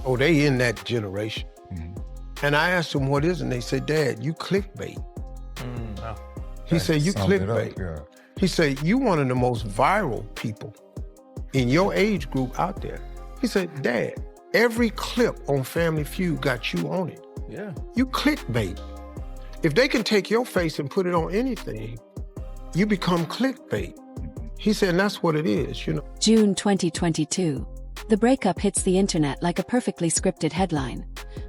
Oh, they in that generation. And I asked them, what is it? And they said, Dad, you clickbait. Wow. He said, you clickbait. Yeah. He said, you one of the most viral people in your age group out there. He said, Dad, every clip on Family Feud got you on it. Yeah. You clickbait. If they can take your face and put it on anything, you become clickbait. He said, and that's what it is, you know. June 2022. The breakup hits the internet like a perfectly scripted headline.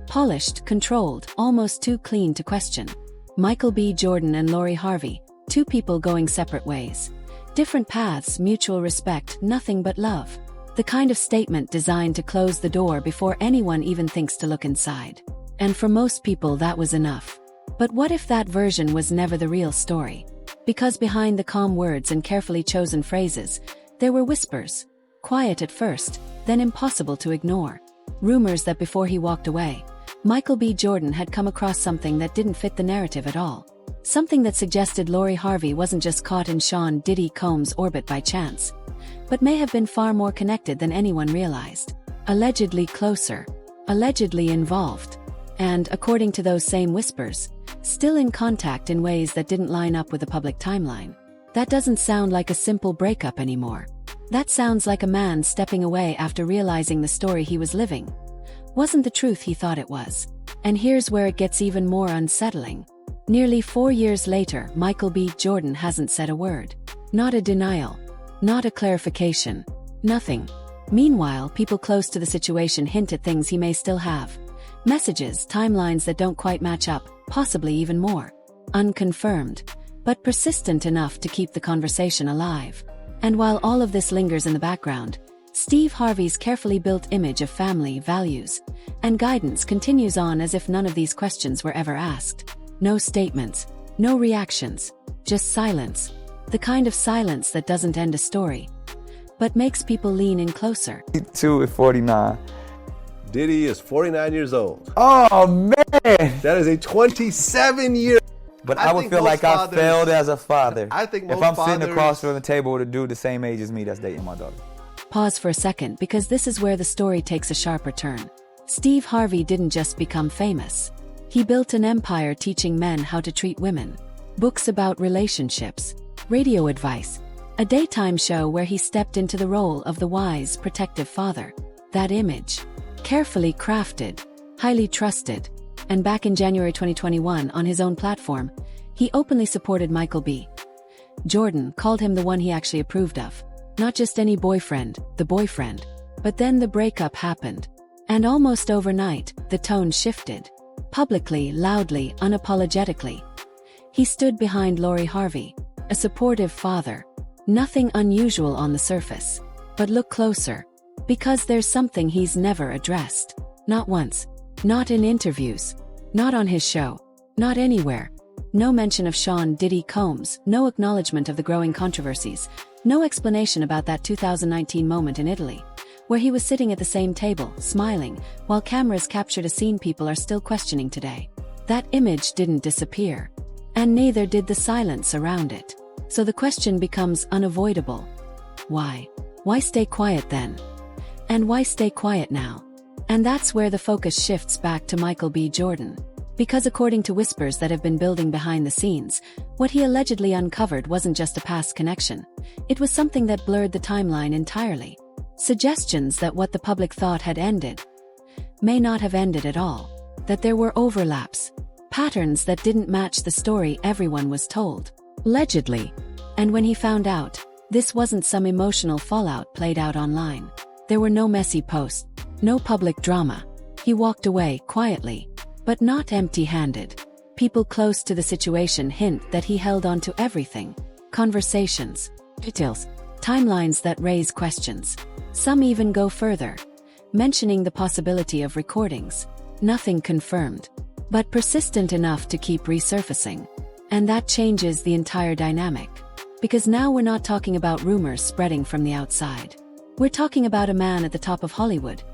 Polished, controlled, almost too clean to question. Michael B. Jordan and Lori Harvey, two people going separate ways. Different paths, mutual respect, nothing but love. The kind of statement designed to close the door before anyone even thinks to look inside. And for most people that was enough. But what if that version was never the real story? Because behind the calm words and carefully chosen phrases, there were whispers. Quiet at first, then impossible to ignore. Rumors that before he walked away, Michael B. Jordan had come across something that didn't fit the narrative at all. Something that suggested Lori Harvey wasn't just caught in Sean Diddy Combs' orbit by chance, but may have been far more connected than anyone realized. Allegedly closer, allegedly involved, and, according to those same whispers, still in contact in ways that didn't line up with the public timeline. That doesn't sound like a simple breakup anymore. That sounds like a man stepping away after realizing the story he was living wasn't the truth he thought it was. And here's where it gets even more unsettling. Nearly 4 years later, Michael B. Jordan hasn't said a word. Not a denial. Not a clarification. Nothing. Meanwhile, people close to the situation hint at things he may still have. Messages, timelines that don't quite match up, possibly even more. Unconfirmed, but persistent enough to keep the conversation alive. And while all of this lingers in the background, Steve Harvey's carefully built image of family, values, and guidance continues on as if none of these questions were ever asked. No statements, no reactions, just silence. The kind of silence that doesn't end a story, but makes people lean in closer. 2 at 49. Diddy is 49 years old. Oh, man! That is a 27-year. But I would feel like I failed as a father. I think most if I'm fathers, sitting across from the table with a dude the same age as me that's dating my daughter. Pause for a second, because this is where the story takes a sharper turn. Steve Harvey didn't just become famous. He built an empire teaching men how to treat women. Books about relationships, radio advice, a daytime show where he stepped into the role of the wise, protective father. That image, carefully crafted, highly trusted. And back in January 2021, on his own platform, he openly supported Michael B. Jordan, called him the one he actually approved of. Not just any boyfriend, the boyfriend. But then the breakup happened. And almost overnight, the tone shifted. Publicly, loudly, unapologetically. He stood behind Lori Harvey, a supportive father. Nothing unusual on the surface. But look closer. Because there's something he's never addressed. Not once. Not in interviews. Not on his show. Not anywhere. No mention of Sean Diddy Combs, no acknowledgement of the growing controversies, no explanation about that 2019 moment in Italy, where he was sitting at the same table, smiling, while cameras captured a scene people are still questioning today. That image didn't disappear. And neither did the silence around it. So the question becomes unavoidable. Why? Why stay quiet then? And why stay quiet now? And that's where the focus shifts back to Michael B. Jordan. Because according to whispers that have been building behind the scenes, what he allegedly uncovered wasn't just a past connection. It was something that blurred the timeline entirely. Suggestions that what the public thought had ended may not have ended at all. That there were overlaps, patterns that didn't match the story everyone was told. Allegedly. And when he found out, this wasn't some emotional fallout played out online. There were no messy posts, no public drama. He walked away quietly. But not empty-handed. People close to the situation hint that he held on to everything. Conversations, details, timelines that raise questions. Some even go further, mentioning the possibility of recordings. Nothing confirmed, but persistent enough to keep resurfacing. And that changes the entire dynamic. Because now we're not talking about rumors spreading from the outside. We're talking about a man at the top of Hollywood,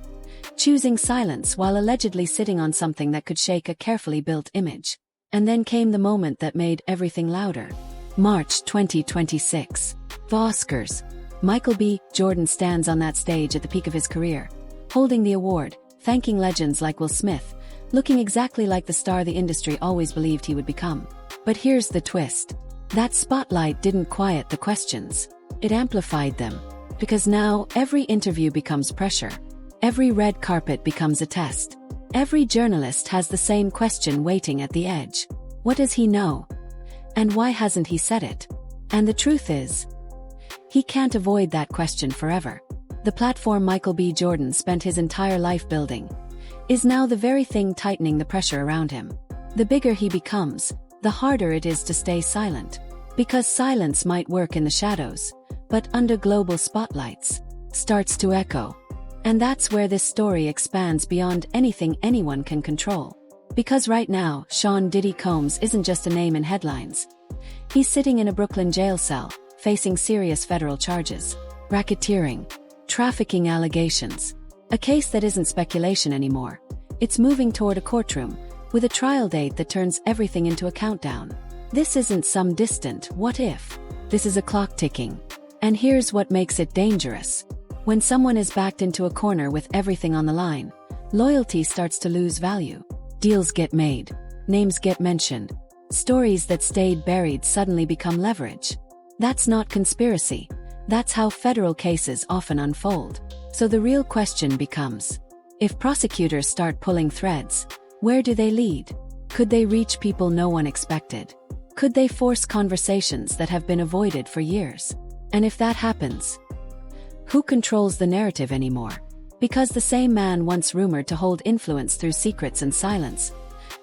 choosing silence while allegedly sitting on something that could shake a carefully built image. And then came the moment that made everything louder. March 2026. The Oscars. Michael B. Jordan stands on that stage at the peak of his career, holding the award, thanking legends like Will Smith, looking exactly like the star the industry always believed he would become. But here's the twist. That spotlight didn't quiet the questions. It amplified them. Because now, every interview becomes pressure. Every red carpet becomes a test. Every journalist has the same question waiting at the edge. What does he know? And why hasn't he said it? And the truth is, he can't avoid that question forever. The platform Michael B. Jordan spent his entire life building is now the very thing tightening the pressure around him. The bigger he becomes, the harder it is to stay silent. Because silence might work in the shadows, but under global spotlights, starts to echo. And that's where this story expands beyond anything anyone can control. Because right now, Sean Diddy Combs isn't just a name in headlines. He's sitting in a Brooklyn jail cell, facing serious federal charges, racketeering, trafficking allegations. A case that isn't speculation anymore. It's moving toward a courtroom, with a trial date that turns everything into a countdown. This isn't some distant what if. This is a clock ticking. And here's what makes it dangerous. When someone is backed into a corner with everything on the line, loyalty starts to lose value. Deals get made. Names get mentioned. Stories that stayed buried suddenly become leverage. That's not conspiracy. That's how federal cases often unfold. So the real question becomes, if prosecutors start pulling threads, where do they lead? Could they reach people no one expected? Could they force conversations that have been avoided for years? And if that happens, who controls the narrative anymore? Because the same man once rumored to hold influence through secrets and silence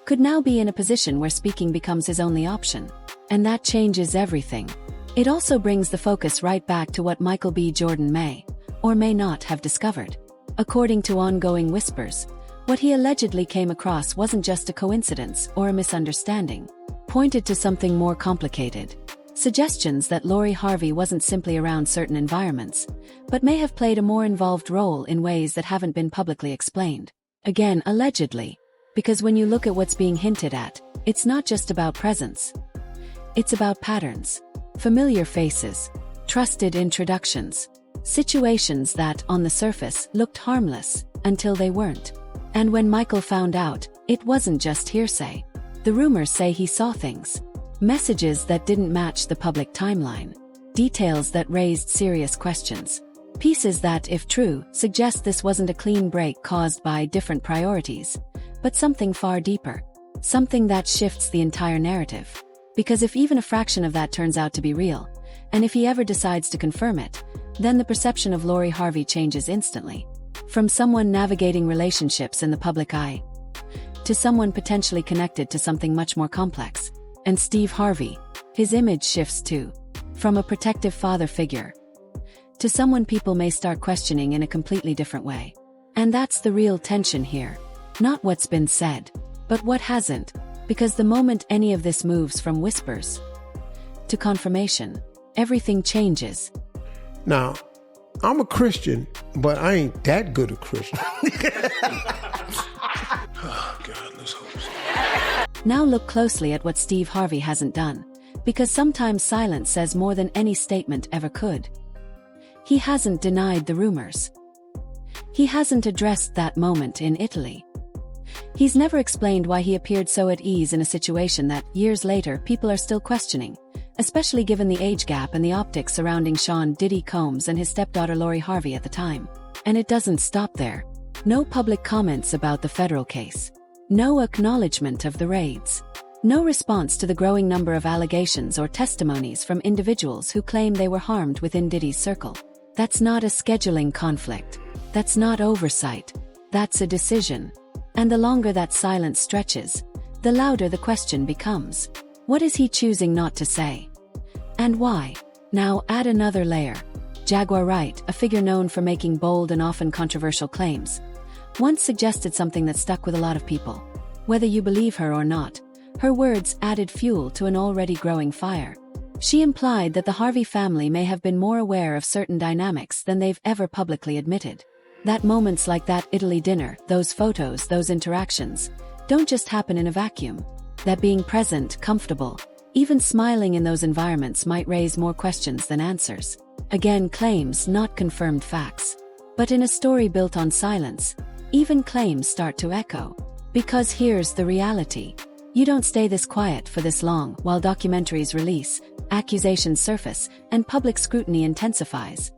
could now be in a position where speaking becomes his only option. And that changes everything. It also brings the focus right back to what Michael B. Jordan may, or may not have discovered. According to ongoing whispers, what he allegedly came across wasn't just a coincidence or a misunderstanding, pointed to something more complicated. Suggestions that Harvey wasn't simply around certain environments, but may have played a more involved role in ways that haven't been publicly explained. Again, allegedly, because when you look at what's being hinted at, it's not just about presence. It's about patterns, familiar faces, trusted introductions, situations that, on the surface, looked harmless, until they weren't. And when Michael found out, it wasn't just hearsay. The rumors say he saw things. Messages that didn't match the public timeline. Details that raised serious questions. Pieces that, if true, suggest this wasn't a clean break caused by different priorities, but something far deeper. Something that shifts the entire narrative. Because if even a fraction of that turns out to be real, and if he ever decides to confirm it, then the perception of Harvey changes instantly. From someone navigating relationships in the public eye, to someone potentially connected to something much more complex. And Steve Harvey, his image shifts too. From a protective father figure to someone people may start questioning in a completely different way. And that's the real tension here. Not what's been said, but what hasn't. Because the moment any of this moves from whispers to confirmation, everything changes. Now, I'm a Christian, but I ain't that good a Christian. Oh, God, let's hope so. Now look closely at what Steve Harvey hasn't done, because sometimes silence says more than any statement ever could. He hasn't denied the rumors. He hasn't addressed that moment in Italy. He's never explained why he appeared so at ease in a situation that, years later, people are still questioning, especially given the age gap and the optics surrounding Sean Diddy Combs and his stepdaughter Harvey at the time. And it doesn't stop there. No public comments about the federal case. No acknowledgement of the raids. No response to the growing number of allegations or testimonies from individuals who claim they were harmed within Diddy's circle. That's not a scheduling conflict. That's not oversight. That's a decision. And the longer that silence stretches, the louder the question becomes. What is he choosing not to say? And why? Now add another layer. Jaguar Wright, a figure known for making bold and often controversial claims, once suggested something that stuck with a lot of people. Whether you believe her or not, her words added fuel to an already growing fire. She implied that the Harvey family may have been more aware of certain dynamics than they've ever publicly admitted. That moments like that Italy dinner, those photos, those interactions, don't just happen in a vacuum. That being present, comfortable, even smiling in those environments might raise more questions than answers. Again, claims, not confirmed facts. But in a story built on silence, Even claims start to echo. Because here's the reality. You don't stay this quiet for this long while documentaries release, accusations surface, and public scrutiny intensifies.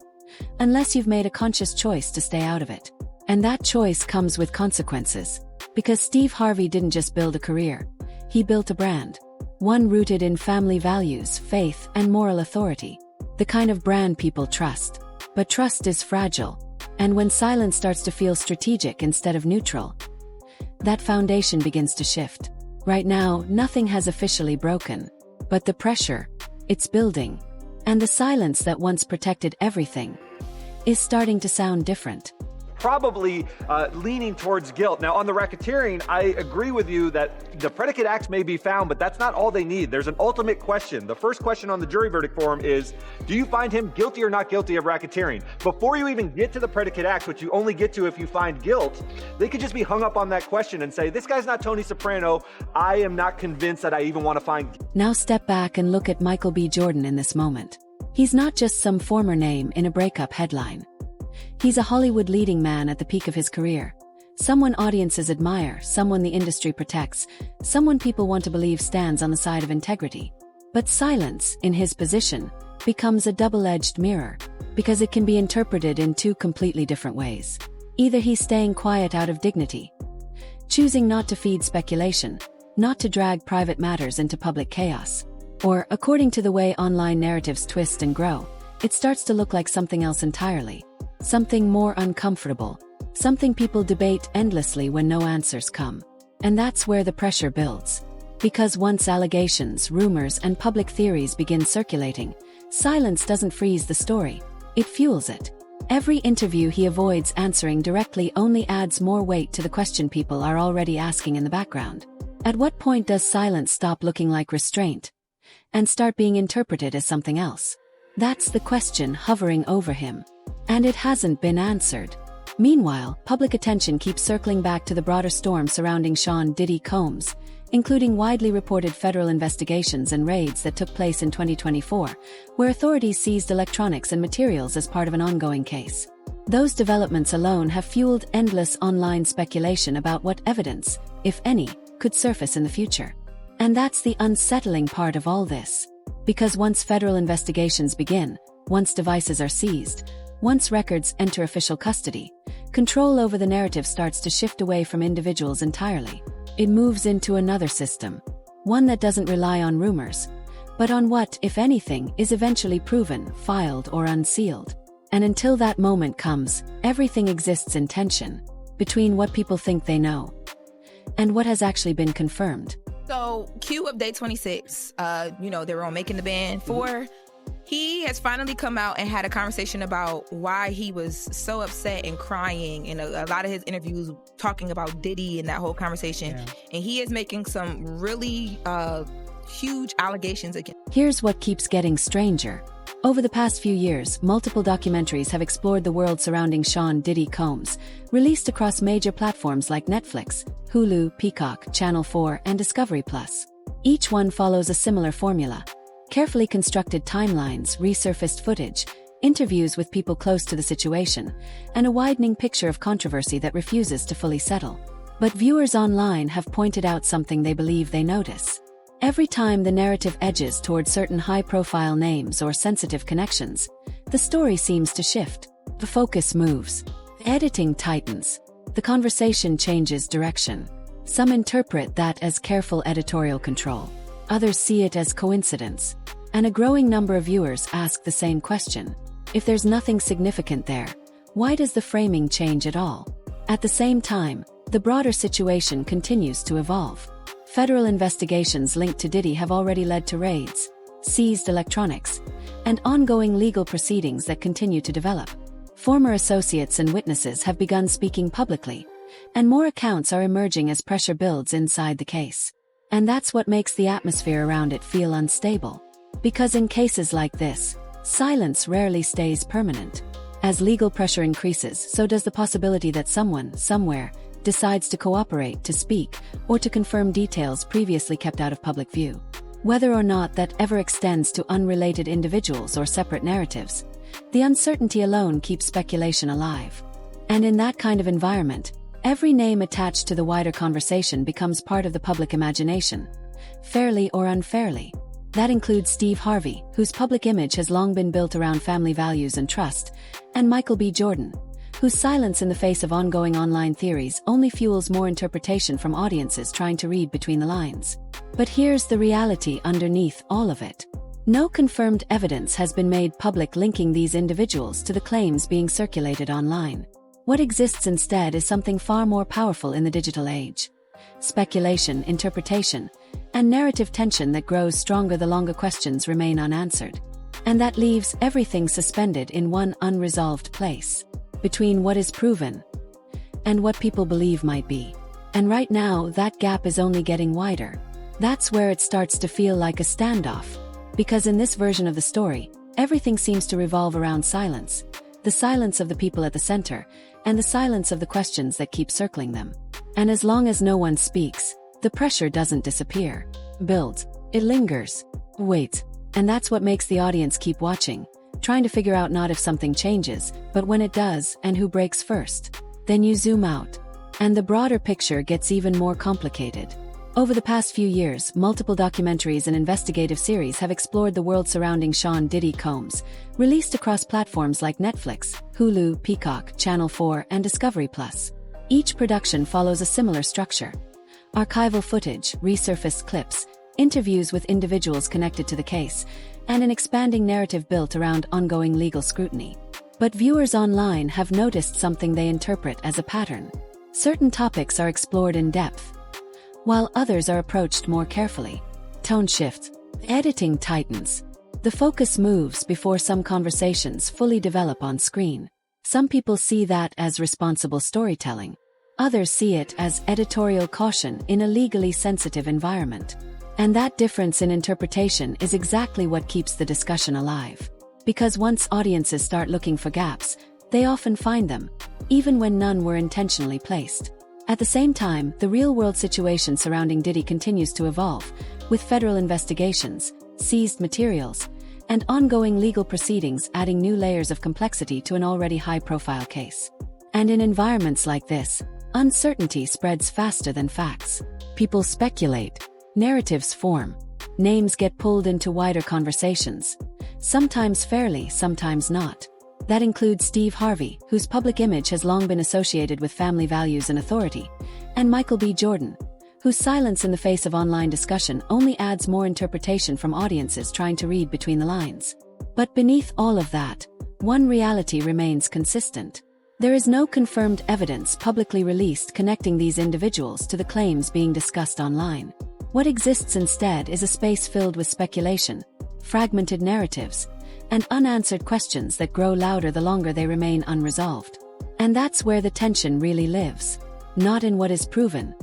Unless you've made a conscious choice to stay out of it. And that choice comes with consequences. Because Steve Harvey didn't just build a career. He built a brand. One rooted in family values, faith, and moral authority. The kind of brand people trust. But trust is fragile. And when silence starts to feel strategic instead of neutral, that foundation begins to shift. Right now, nothing has officially broken. But the pressure, it's building. And the silence that once protected everything is starting to sound different. Probably leaning towards guilt. Now, on the racketeering, I agree with you that the predicate acts may be found, but that's not all they need. There's an ultimate question. The first question on the jury verdict form is, do you find him guilty or not guilty of racketeering? Before you even get to the predicate acts, which you only get to if you find guilt, they could just be hung up on that question and say, this guy's not Tony Soprano. I am not convinced that I even want to find. Now step back and look at Michael B. Jordan in this moment. He's not just some former name in a breakup headline. He's a Hollywood leading man at the peak of his career. Someone audiences admire, someone the industry protects, someone people want to believe stands on the side of integrity. But silence, in his position, becomes a double-edged mirror, because it can be interpreted in two completely different ways. Either he's staying quiet out of dignity, choosing not to feed speculation, not to drag private matters into public chaos. Or, according to the way online narratives twist and grow, it starts to look like something else entirely. Something more uncomfortable. Something people debate endlessly when no answers come. And that's where the pressure builds. Because once allegations, rumors, and public theories begin circulating, silence doesn't freeze the story. It fuels it. Every interview he avoids answering directly only adds more weight to the question people are already asking in the background. At what point does silence stop looking like restraint and start being interpreted as something else? That's the question hovering over him. And it hasn't been answered. Meanwhile, public attention keeps circling back to the broader storm surrounding Sean Diddy Combs, including widely reported federal investigations and raids that took place in 2024, where authorities seized electronics and materials as part of an ongoing case. Those developments alone have fueled endless online speculation about what evidence, if any, could surface in the future. And that's the unsettling part of all this. Because once federal investigations begin, once devices are seized, once records enter official custody, control over the narrative starts to shift away from individuals entirely. It moves into another system, one that doesn't rely on rumors, but on what, if anything, is eventually proven, filed, or unsealed. And until that moment comes, everything exists in tension between what people think they know and what has actually been confirmed. So, Q of day 26, they were on Making the Band 4. He has finally come out and had a conversation about why he was so upset and crying in a lot of his interviews talking about Diddy and that whole conversation. Yeah. And he is making some really huge allegations again. Here's what keeps getting stranger. Over the past few years, multiple documentaries have explored the world surrounding Sean Diddy Combs, released across major platforms like Netflix, Hulu, Peacock, Channel 4, and Discovery+. Each one follows a similar formula. Carefully constructed timelines, resurfaced footage, interviews with people close to the situation, and a widening picture of controversy that refuses to fully settle. But viewers online have pointed out something they believe they notice. Every time the narrative edges toward certain high-profile names or sensitive connections, the story seems to shift. The focus moves. Editing tightens. The conversation changes direction. Some interpret that as careful editorial control. Others see it as coincidence. And a growing number of viewers ask the same question. If there's nothing significant there, why does the framing change at all? At the same time, the broader situation continues to evolve. Federal investigations linked to Diddy have already led to raids, seized electronics, and ongoing legal proceedings that continue to develop. Former associates and witnesses have begun speaking publicly, and more accounts are emerging as pressure builds inside the case. And that's what makes the atmosphere around it feel unstable. Because in cases like this, silence rarely stays permanent. As legal pressure increases, so does the possibility that someone, somewhere, decides to cooperate, to speak, or to confirm details previously kept out of public view. Whether or not that ever extends to unrelated individuals or separate narratives, the uncertainty alone keeps speculation alive. And in that kind of environment, Every name attached to the wider conversation becomes part of the public imagination, fairly or unfairly. That includes Steve Harvey, whose public image has long been built around family values and trust, and Michael B. Jordan, whose silence in the face of ongoing online theories only fuels more interpretation from audiences trying to read between the lines. But here's the reality underneath all of it. No confirmed evidence has been made public linking these individuals to the claims being circulated online. What exists instead is something far more powerful in the digital age: speculation, interpretation, and narrative tension that grows stronger the longer questions remain unanswered. And that leaves everything suspended in one unresolved place, between what is proven and what people believe might be. And right now, that gap is only getting wider. That's where it starts to feel like a standoff. Because in this version of the story, everything seems to revolve around silence. The silence of the people at the center, and the silence of the questions that keep circling them. And as long as no one speaks, the pressure doesn't disappear. Builds. It lingers. Wait. And that's what makes the audience keep watching, trying to figure out not if something changes, but when it does, and who breaks first. Then you zoom out, and the broader picture gets even more complicated. Over the past few years, multiple documentaries and investigative series have explored the world surrounding Sean Diddy Combs, released across platforms like Netflix, Hulu, Peacock, Channel 4, and Discovery+. Each production follows a similar structure: archival footage, resurfaced clips, interviews with individuals connected to the case, and an expanding narrative built around ongoing legal scrutiny. But viewers online have noticed something they interpret as a pattern. Certain topics are explored in depth, while others are approached more carefully. Tone shifts. Editing tightens. The focus moves before some conversations fully develop on screen. Some people see that as responsible storytelling. Others see it as editorial caution in a legally sensitive environment. And that difference in interpretation is exactly what keeps the discussion alive. Because once audiences start looking for gaps, they often find them, even when none were intentionally placed. At the same time, the real-world situation surrounding Diddy continues to evolve, with federal investigations, seized materials, and ongoing legal proceedings adding new layers of complexity to an already high-profile case. And in environments like this, uncertainty spreads faster than facts. People speculate, narratives form, names get pulled into wider conversations, sometimes fairly, sometimes not. That includes Steve Harvey, whose public image has long been associated with family values and authority, and Michael B. Jordan, whose silence in the face of online discussion only adds more interpretation from audiences trying to read between the lines. But beneath all of that, one reality remains consistent. There is no confirmed evidence publicly released connecting these individuals to the claims being discussed online. What exists instead is a space filled with speculation, fragmented narratives, and unanswered questions that grow louder the longer they remain unresolved. And that's where the tension really lives. Not in what is proven,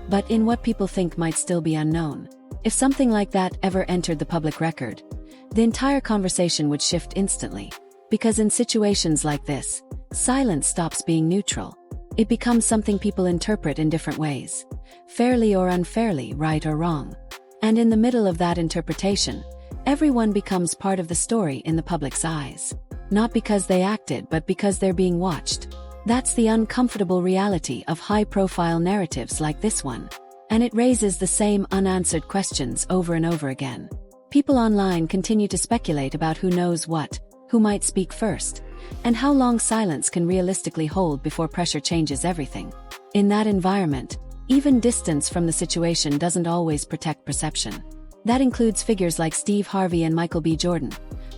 but in what people think might still be unknown. If something like that ever entered the public record, the entire conversation would shift instantly. Because in situations like this, silence stops being neutral. It becomes something people interpret in different ways, fairly or unfairly, right or wrong. And in the middle of that interpretation, everyone becomes part of the story in the public's eyes. Not because they acted, but because they're being watched. That's the uncomfortable reality of high-profile narratives like this one. And it raises the same unanswered questions over and over again. People online continue to speculate about who knows what, who might speak first, and how long silence can realistically hold before pressure changes everything. In that environment, even distance from the situation doesn't always protect perception. That includes figures like Steve Harvey and Michael B. Jordan,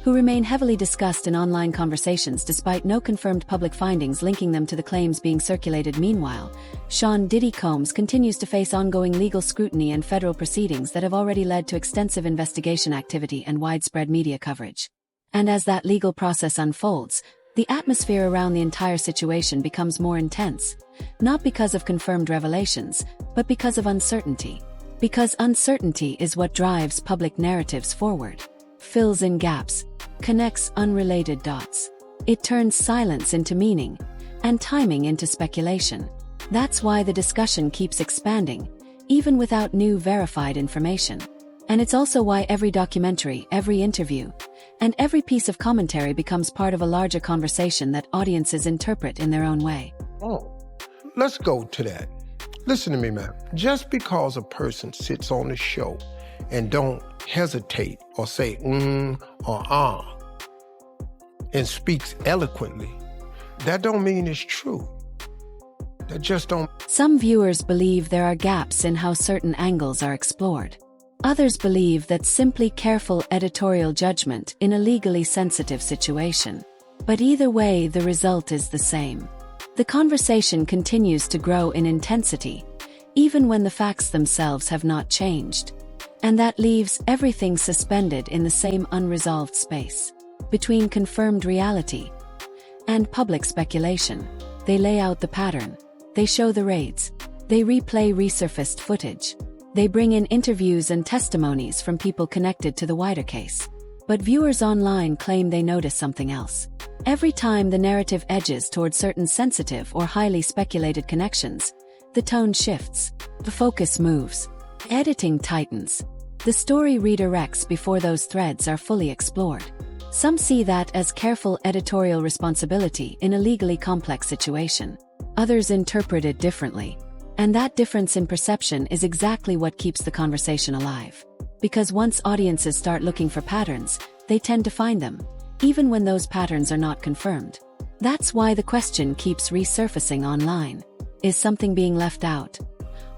who remain heavily discussed in online conversations despite no confirmed public findings linking them to the claims being circulated. Meanwhile, Sean Diddy Combs continues to face ongoing legal scrutiny and federal proceedings that have already led to extensive investigation activity and widespread media coverage. And as that legal process unfolds, the atmosphere around the entire situation becomes more intense, not because of confirmed revelations, but because of uncertainty. Because uncertainty is what drives public narratives forward, fills in gaps, connects unrelated dots. It turns silence into meaning, and timing into speculation. That's why the discussion keeps expanding, even without new verified information. And it's also why every documentary, every interview, and every piece of commentary becomes part of a larger conversation that audiences interpret in their own way. Oh, let's go to that. Listen to me, man. Just because a person sits on the show and don't hesitate or say or and speaks eloquently, that don't mean it's true. That just don't. Some viewers believe there are gaps in how certain angles are explored. Others believe that's simply careful editorial judgment in a legally sensitive situation. But either way, the result is the same. The conversation continues to grow in intensity, even when the facts themselves have not changed. And that leaves everything suspended in the same unresolved space. Between confirmed reality and public speculation, they lay out the pattern. They show the raids. They replay resurfaced footage. They bring in interviews and testimonies from people connected to the wider case. But viewers online claim they notice something else. Every time the narrative edges toward certain sensitive or highly speculated connections, the tone shifts, the focus moves, editing tightens. The story redirects before those threads are fully explored. Some see that as careful editorial responsibility in a legally complex situation. Others interpret it differently. And that difference in perception is exactly what keeps the conversation alive. Because once audiences start looking for patterns, they tend to find them, even when those patterns are not confirmed. That's why the question keeps resurfacing online. Is something being left out?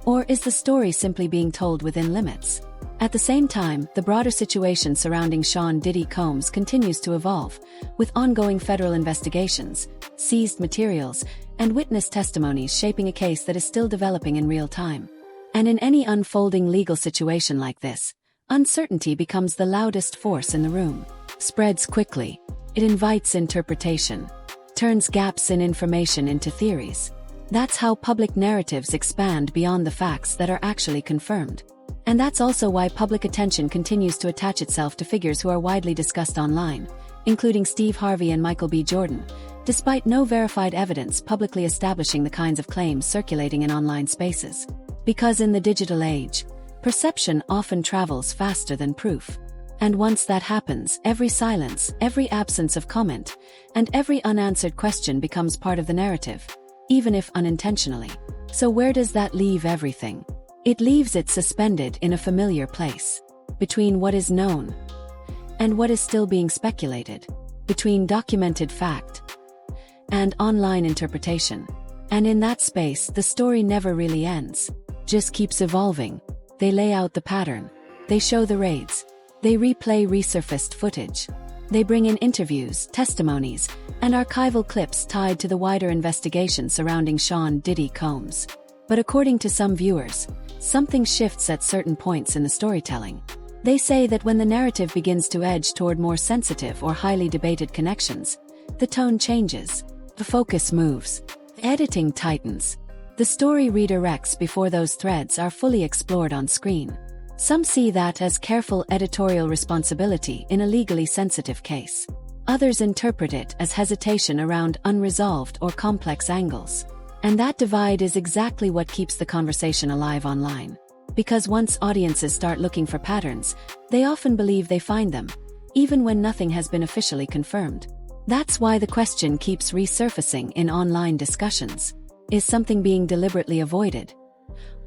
Or is the story simply being told within limits? At the same time, the broader situation surrounding Sean Diddy Combs continues to evolve, with ongoing federal investigations, seized materials, and witness testimonies shaping a case that is still developing in real time. And in any unfolding legal situation like this, uncertainty becomes the loudest force in the room. Spreads quickly. It invites interpretation. Turns gaps in information into theories. That's how public narratives expand beyond the facts that are actually confirmed. And that's also why public attention continues to attach itself to figures who are widely discussed online, including Steve Harvey and Michael B. Jordan, despite no verified evidence publicly establishing the kinds of claims circulating in online spaces. Because in the digital age, perception often travels faster than proof. And once that happens, every silence, every absence of comment, and every unanswered question becomes part of the narrative, even if unintentionally. So where does that leave everything? It leaves it suspended in a familiar place, between what is known and what is still being speculated, between documented fact and online interpretation. And in that space, the story never really ends, just keeps evolving. They lay out the pattern. They show the raids. They replay resurfaced footage. They bring in interviews, testimonies, and archival clips tied to the wider investigation surrounding Sean Diddy Combs. But according to some viewers, something shifts at certain points in the storytelling. They say that when the narrative begins to edge toward more sensitive or highly debated connections, the tone changes, the focus moves, editing tightens. The story redirects before those threads are fully explored on screen. Some see that as careful editorial responsibility in a legally sensitive case. Others interpret it as hesitation around unresolved or complex angles. And that divide is exactly what keeps the conversation alive online. Because once audiences start looking for patterns, they often believe they find them, even when nothing has been officially confirmed. That's why the question keeps resurfacing in online discussions. Is something being deliberately avoided?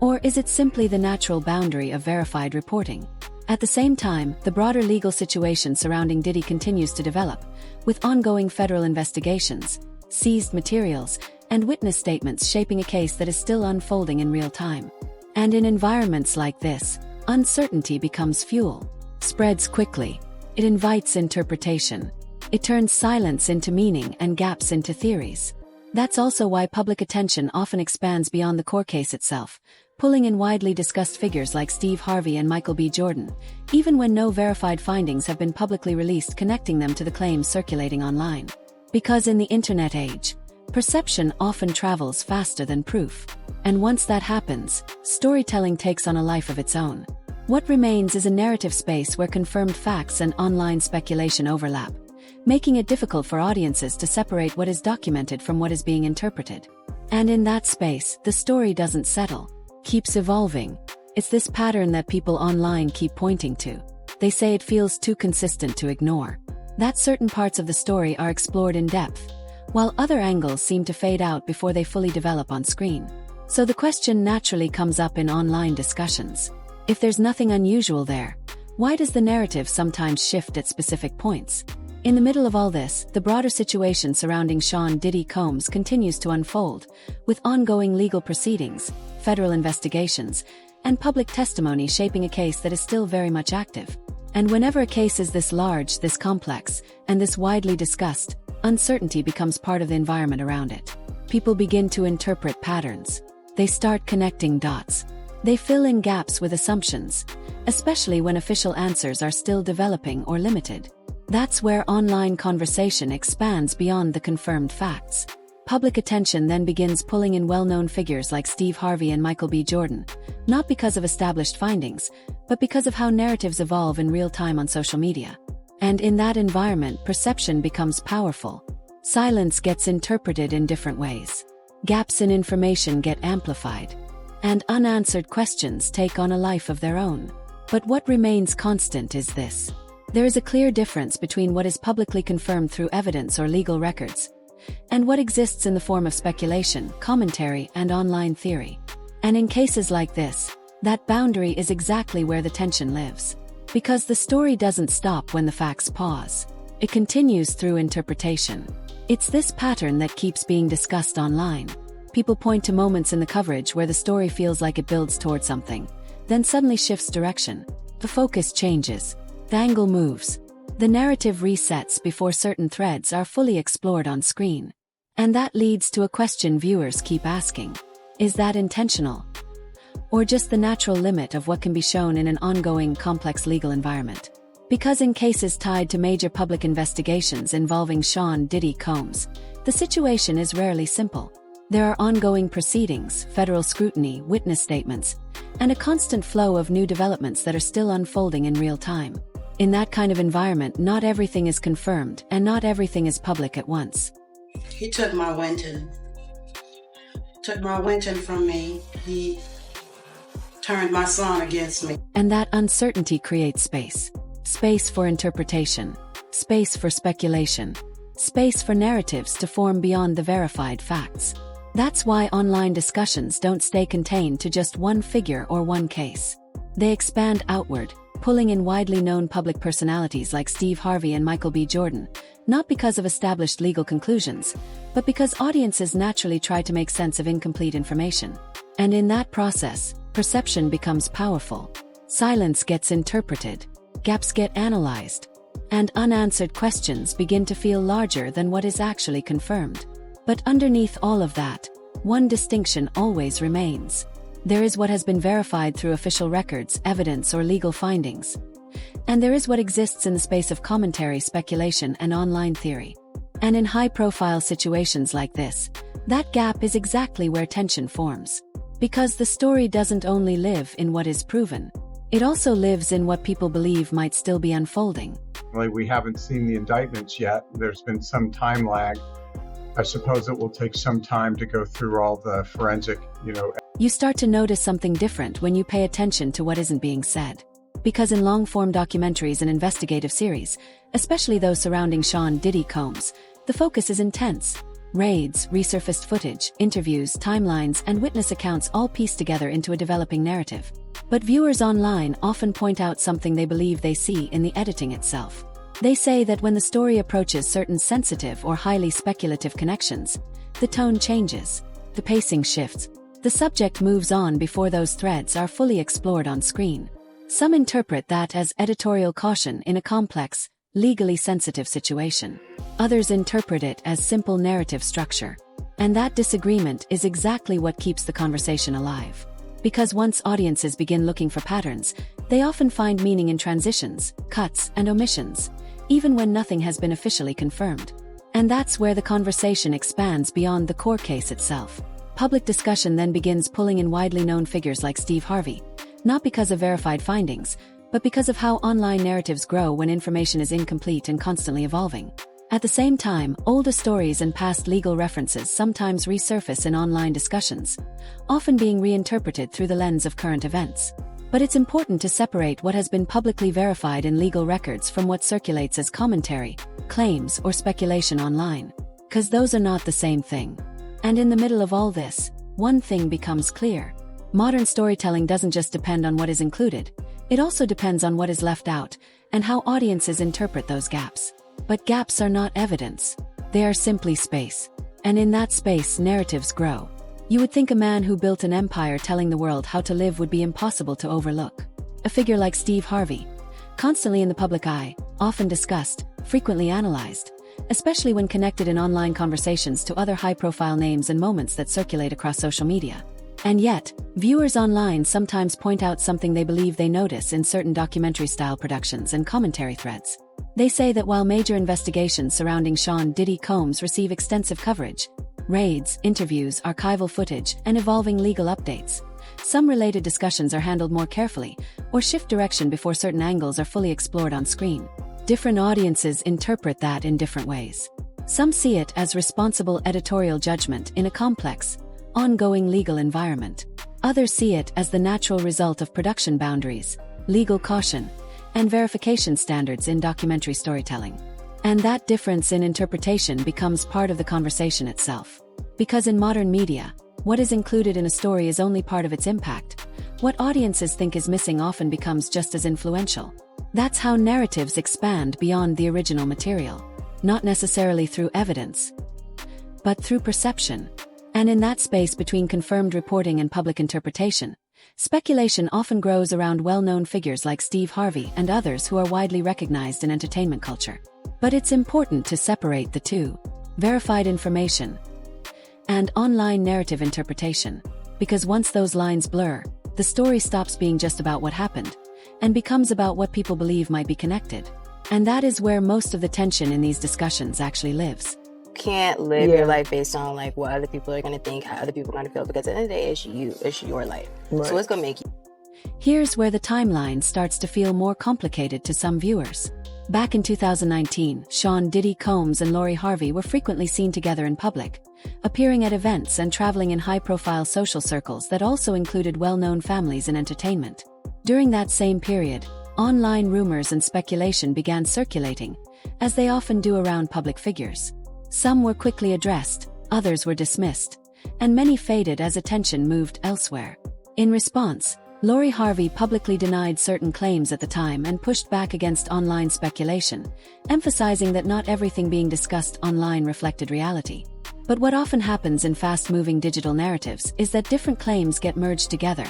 Or is it simply the natural boundary of verified reporting? At the same time, the broader legal situation surrounding Diddy continues to develop, with ongoing federal investigations, seized materials, and witness statements shaping a case that is still unfolding in real time. And in environments like this, uncertainty becomes fuel, spreads quickly. It invites interpretation. It turns silence into meaning and gaps into theories. That's also why public attention often expands beyond the core case itself, pulling in widely discussed figures like Steve Harvey and Michael B. Jordan, even when no verified findings have been publicly released connecting them to the claims circulating online. Because in the internet age, perception often travels faster than proof. And once that happens, storytelling takes on a life of its own. What remains is a narrative space where confirmed facts and online speculation overlap, making it difficult for audiences to separate what is documented from what is being interpreted. And in that space, the story doesn't settle, keeps evolving. It's this pattern that people online keep pointing to. They say it feels too consistent to ignore. That certain parts of the story are explored in depth, while other angles seem to fade out before they fully develop on screen. So the question naturally comes up in online discussions. If there's nothing unusual there, why does the narrative sometimes shift at specific points? In the middle of all this, the broader situation surrounding Sean Diddy Combs continues to unfold, with ongoing legal proceedings, federal investigations, and public testimony shaping a case that is still very much active. And whenever a case is this large, this complex, and this widely discussed, uncertainty becomes part of the environment around it. People begin to interpret patterns. They start connecting dots. They fill in gaps with assumptions, especially when official answers are still developing or limited. That's where online conversation expands beyond the confirmed facts. Public attention then begins pulling in well-known figures like Steve Harvey and Michael B. Jordan, not because of established findings, but because of how narratives evolve in real time on social media. And in that environment, perception becomes powerful. Silence gets interpreted in different ways. Gaps in information get amplified. And unanswered questions take on a life of their own. But what remains constant is this. There is a clear difference between what is publicly confirmed through evidence or legal records, and what exists in the form of speculation, commentary, and online theory. And in cases like this, that boundary is exactly where the tension lives. Because the story doesn't stop when the facts pause. It continues through interpretation. It's this pattern that keeps being discussed online. People point to moments in the coverage where the story feels like it builds toward something, then suddenly shifts direction. The focus changes. The angle moves. The narrative resets before certain threads are fully explored on screen. And that leads to a question viewers keep asking. Is that intentional? Or just the natural limit of what can be shown in an ongoing, complex legal environment? Because in cases tied to major public investigations involving Sean Diddy Combs, the situation is rarely simple. There are ongoing proceedings, federal scrutiny, witness statements, and a constant flow of new developments that are still unfolding in real time. In that kind of environment, not everything is confirmed, and not everything is public at once. He took my Winton. Took my Winton from me. He turned my son against me. And that uncertainty creates space. Space for interpretation. Space for speculation. Space for narratives to form beyond the verified facts. That's why online discussions don't stay contained to just one figure or one case. They expand outward, pulling in widely known public personalities like Steve Harvey and Michael B. Jordan, not because of established legal conclusions, but because audiences naturally try to make sense of incomplete information. And in that process, perception becomes powerful. Silence gets interpreted, gaps get analyzed, and unanswered questions begin to feel larger than what is actually confirmed. But underneath all of that, one distinction always remains. There is what has been verified through official records, evidence, or legal findings. And there is what exists in the space of commentary, speculation, and online theory. And in high-profile situations like this, that gap is exactly where tension forms. Because the story doesn't only live in what is proven, it also lives in what people believe might still be unfolding. We haven't seen the indictments yet. There's been some time lag. I suppose it will take some time to go through all the forensic, You start to notice something different when you pay attention to what isn't being said. Because in long-form documentaries and investigative series, especially those surrounding Sean Diddy Combs, the focus is intense. Raids, resurfaced footage, interviews, timelines, and witness accounts all piece together into a developing narrative. But viewers online often point out something they believe they see in the editing itself. They say that when the story approaches certain sensitive or highly speculative connections, the tone changes, the pacing shifts, the subject moves on before those threads are fully explored on screen. Some interpret that as editorial caution in a complex, legally sensitive situation. Others interpret it as simple narrative structure. And that disagreement is exactly what keeps the conversation alive. Because once audiences begin looking for patterns, they often find meaning in transitions, cuts, and omissions, even when nothing has been officially confirmed. And that's where the conversation expands beyond the core case itself. Public discussion then begins pulling in widely known figures like Steve Harvey, not because of verified findings, but because of how online narratives grow when information is incomplete and constantly evolving. At the same time, older stories and past legal references sometimes resurface in online discussions, often being reinterpreted through the lens of current events. But it's important to separate what has been publicly verified in legal records from what circulates as commentary, claims, or speculation online. 'Cause those are not the same thing. And in the middle of all this, one thing becomes clear. Modern storytelling doesn't just depend on what is included, it also depends on what is left out, and how audiences interpret those gaps. But gaps are not evidence. They are simply space. And in that space, narratives grow. You would think a man who built an empire telling the world how to live would be impossible to overlook. A figure like Steve Harvey, constantly in the public eye, often discussed, frequently analyzed, especially when connected in online conversations to other high-profile names and moments that circulate across social media. And yet, viewers online sometimes point out something they believe they notice in certain documentary-style productions and commentary threads. They say that while major investigations surrounding Sean Diddy Combs receive extensive coverage, raids, interviews, archival footage, and evolving legal updates, some related discussions are handled more carefully, or shift direction before certain angles are fully explored on screen. Different audiences interpret that in different ways. Some see it as responsible editorial judgment in a complex, ongoing legal environment. Others see it as the natural result of production boundaries, legal caution, and verification standards in documentary storytelling. And that difference in interpretation becomes part of the conversation itself. Because in modern media, what is included in a story is only part of its impact. What audiences think is missing often becomes just as influential. That's how narratives expand beyond the original material, not necessarily through evidence, but through perception. And in that space between confirmed reporting and public interpretation, speculation often grows around well-known figures like Steve Harvey and others who are widely recognized in entertainment culture. But it's important to separate the two, verified information and online narrative interpretation, because once those lines blur, the story stops being just about what happened and becomes about what people believe might be connected. And that is where most of the tension in these discussions actually lives. Can't live your life based on like what other people are going to think, how other people are going to feel, because at the end of the day, it's your life. Right. So it's going to make you. Here's where the timeline starts to feel more complicated to some viewers. Back in 2019, Sean Diddy Combs and Lori Harvey were frequently seen together in public, appearing at events and traveling in high-profile social circles that also included well-known families in entertainment. During that same period, online rumors and speculation began circulating, as they often do around public figures. Some were quickly addressed, others were dismissed, and many faded as attention moved elsewhere. In response, Lori Harvey publicly denied certain claims at the time and pushed back against online speculation, emphasizing that not everything being discussed online reflected reality. But what often happens in fast-moving digital narratives is that different claims get merged together,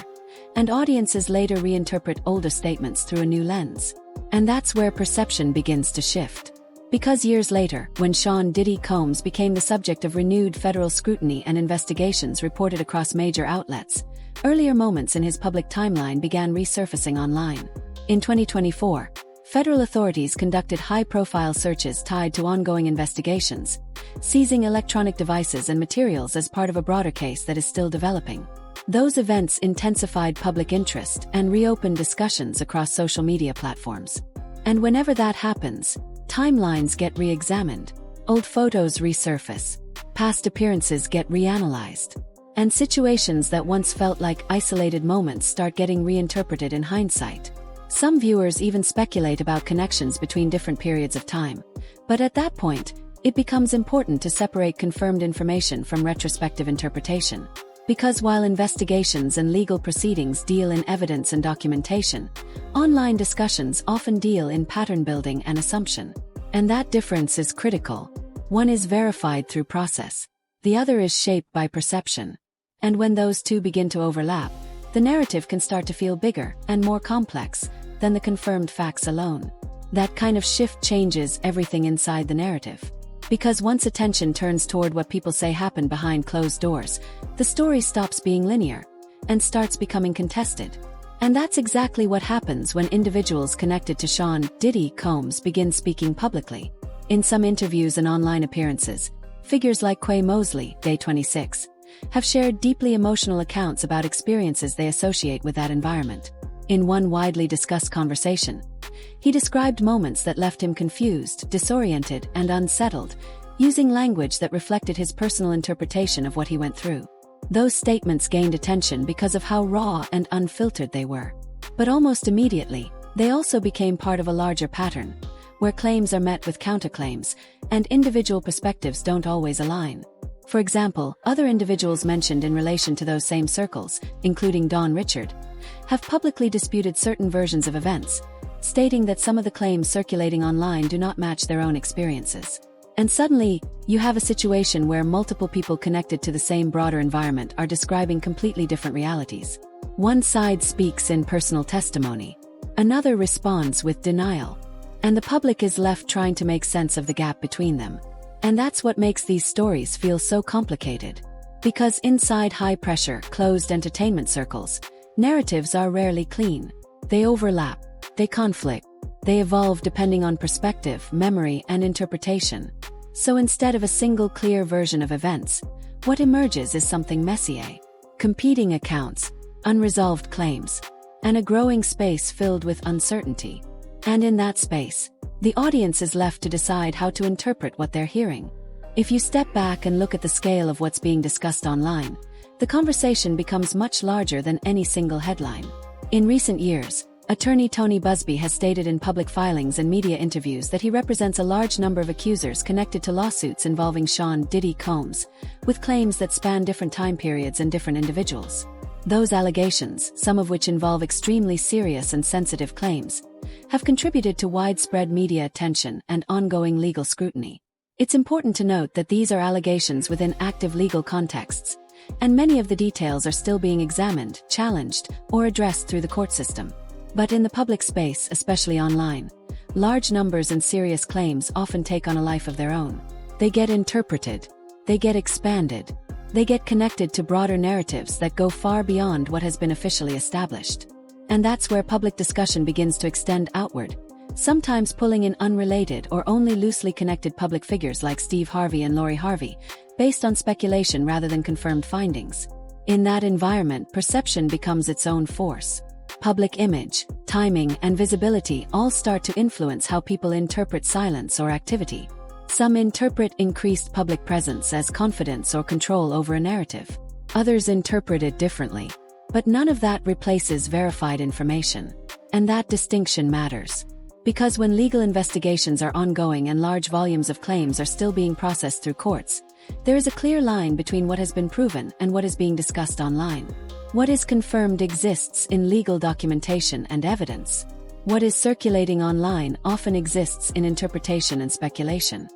and audiences later reinterpret older statements through a new lens. And that's where perception begins to shift. Because years later, when Sean Diddy Combs became the subject of renewed federal scrutiny and investigations reported across major outlets, earlier moments in his public timeline began resurfacing online. In 2024, federal authorities conducted high-profile searches tied to ongoing investigations, seizing electronic devices and materials as part of a broader case that is still developing. Those events intensified public interest and reopened discussions across social media platforms. And whenever that happens, timelines get re-examined, old photos resurface, past appearances get reanalyzed, and situations that once felt like isolated moments start getting reinterpreted in hindsight. Some viewers even speculate about connections between different periods of time, but at that point, it becomes important to separate confirmed information from retrospective interpretation. Because while investigations and legal proceedings deal in evidence and documentation, online discussions often deal in pattern building and assumption. And that difference is critical. One is verified through process, the other is shaped by perception. And when those two begin to overlap, the narrative can start to feel bigger and more complex than the confirmed facts alone. That kind of shift changes everything inside the narrative. Because once attention turns toward what people say happened behind closed doors, the story stops being linear and starts becoming contested. And that's exactly what happens when individuals connected to Sean Diddy Combs begin speaking publicly. In some interviews and online appearances, figures like Quay Mosley, Day 26, have shared deeply emotional accounts about experiences they associate with that environment. In one widely discussed conversation, he described moments that left him confused, disoriented, and unsettled, using language that reflected his personal interpretation of what he went through. Those statements gained attention because of how raw and unfiltered they were. But almost immediately, they also became part of a larger pattern, where claims are met with counterclaims, and individual perspectives don't always align. For example, other individuals mentioned in relation to those same circles, including Don Richard, have publicly disputed certain versions of events, stating that some of the claims circulating online do not match their own experiences. And suddenly, you have a situation where multiple people connected to the same broader environment are describing completely different realities. One side speaks in personal testimony, another responds with denial, and the public is left trying to make sense of the gap between them. And that's what makes these stories feel so complicated. Because inside high-pressure, closed entertainment circles, narratives are rarely clean. They overlap, they conflict, they evolve depending on perspective, memory, and interpretation. So instead of a single clear version of events, what emerges is something messier. Competing accounts, unresolved claims, and a growing space filled with uncertainty. And in that space, the audience is left to decide how to interpret what they're hearing. If you step back and look at the scale of what's being discussed online, the conversation becomes much larger than any single headline. In recent years, attorney Tony Busby has stated in public filings and media interviews that he represents a large number of accusers connected to lawsuits involving Sean Diddy Combs, with claims that span different time periods and different individuals. Those allegations, some of which involve extremely serious and sensitive claims, have contributed to widespread media attention and ongoing legal scrutiny. It's important to note that these are allegations within active legal contexts, and many of the details are still being examined, challenged, or addressed through the court system. But in the public space, especially online, large numbers and serious claims often take on a life of their own. They get interpreted, they get expanded, they get connected to broader narratives that go far beyond what has been officially established. And that's where public discussion begins to extend outward, sometimes pulling in unrelated or only loosely connected public figures like Steve Harvey and Lori Harvey, based on speculation rather than confirmed findings. In that environment, perception becomes its own force. Public image, timing, and visibility all start to influence how people interpret silence or activity. Some interpret increased public presence as confidence or control over a narrative. Others interpret it differently. But none of that replaces verified information. And that distinction matters. Because when legal investigations are ongoing and large volumes of claims are still being processed through courts, there is a clear line between what has been proven and what is being discussed online. What is confirmed exists in legal documentation and evidence. What is circulating online often exists in interpretation and speculation.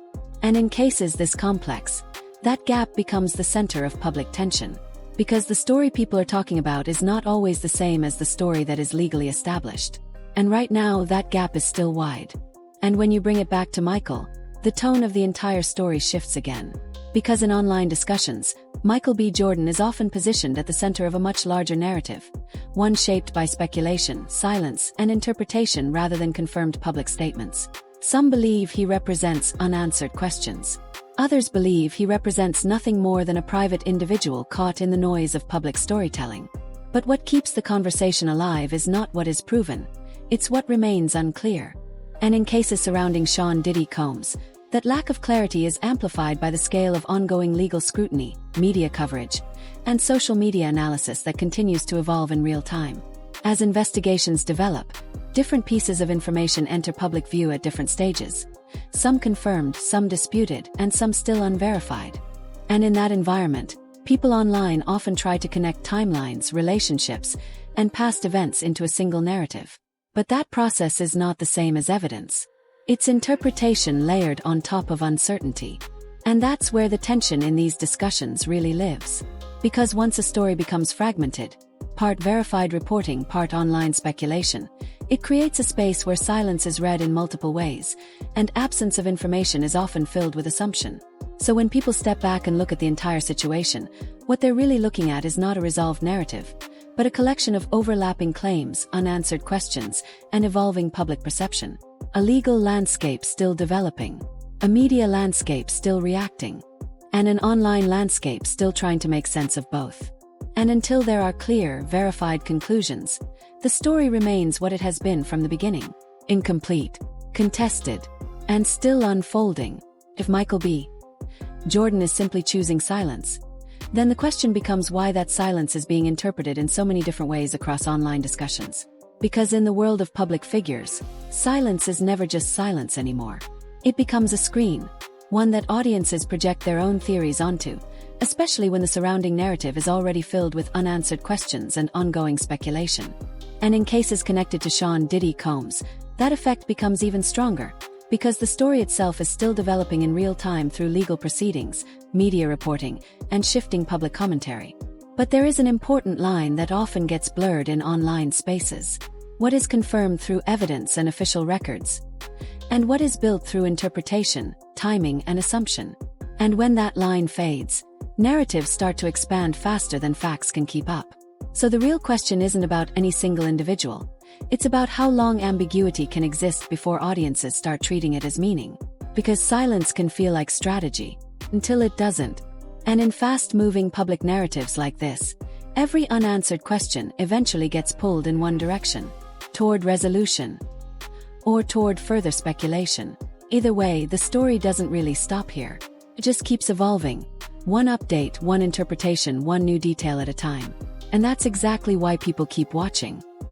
And in cases this complex, that gap becomes the center of public tension. Because the story people are talking about is not always the same as the story that is legally established. And right now, that gap is still wide. And when you bring it back to Michael, the tone of the entire story shifts again. Because in online discussions, Michael B. Jordan is often positioned at the center of a much larger narrative, one shaped by speculation, silence, and interpretation rather than confirmed public statements. Some believe he represents unanswered questions. Others believe he represents nothing more than a private individual caught in the noise of public storytelling. But what keeps the conversation alive is not what is proven, it's what remains unclear. And in cases surrounding Sean Diddy Combs, that lack of clarity is amplified by the scale of ongoing legal scrutiny, media coverage, and social media analysis that continues to evolve in real time. As investigations develop, different pieces of information enter public view at different stages. Some confirmed, some disputed, and some still unverified. And in that environment, people online often try to connect timelines, relationships, and past events into a single narrative. But that process is not the same as evidence. It's interpretation layered on top of uncertainty. And that's where the tension in these discussions really lives. Because once a story becomes fragmented, part verified reporting, part online speculation, it creates a space where silence is read in multiple ways, and absence of information is often filled with assumption. So when people step back and look at the entire situation, what they're really looking at is not a resolved narrative, but a collection of overlapping claims, unanswered questions, and evolving public perception. A legal landscape still developing, a media landscape still reacting, and an online landscape still trying to make sense of both. And until there are clear, verified conclusions, the story remains what it has been from the beginning: incomplete, contested, and still unfolding. If Michael B. Jordan is simply choosing silence, then the question becomes why that silence is being interpreted in so many different ways across online discussions. Because in the world of public figures, silence is never just silence anymore. It becomes a screen, one that audiences project their own theories onto, especially when the surrounding narrative is already filled with unanswered questions and ongoing speculation. And in cases connected to Sean Diddy Combs, that effect becomes even stronger, because the story itself is still developing in real time through legal proceedings, media reporting, and shifting public commentary. But there is an important line that often gets blurred in online spaces. What is confirmed through evidence and official records? And what is built through interpretation, timing, and assumption? And when that line fades, narratives start to expand faster than facts can keep up. So the real question isn't about any single individual. It's about how long ambiguity can exist before audiences start treating it as meaning. Because silence can feel like strategy, until it doesn't. And in fast-moving public narratives like this, every unanswered question eventually gets pulled in one direction, toward resolution, or toward further speculation. Either way, the story doesn't really stop here. It just keeps evolving. One update, one interpretation, one new detail at a time. And that's exactly why people keep watching.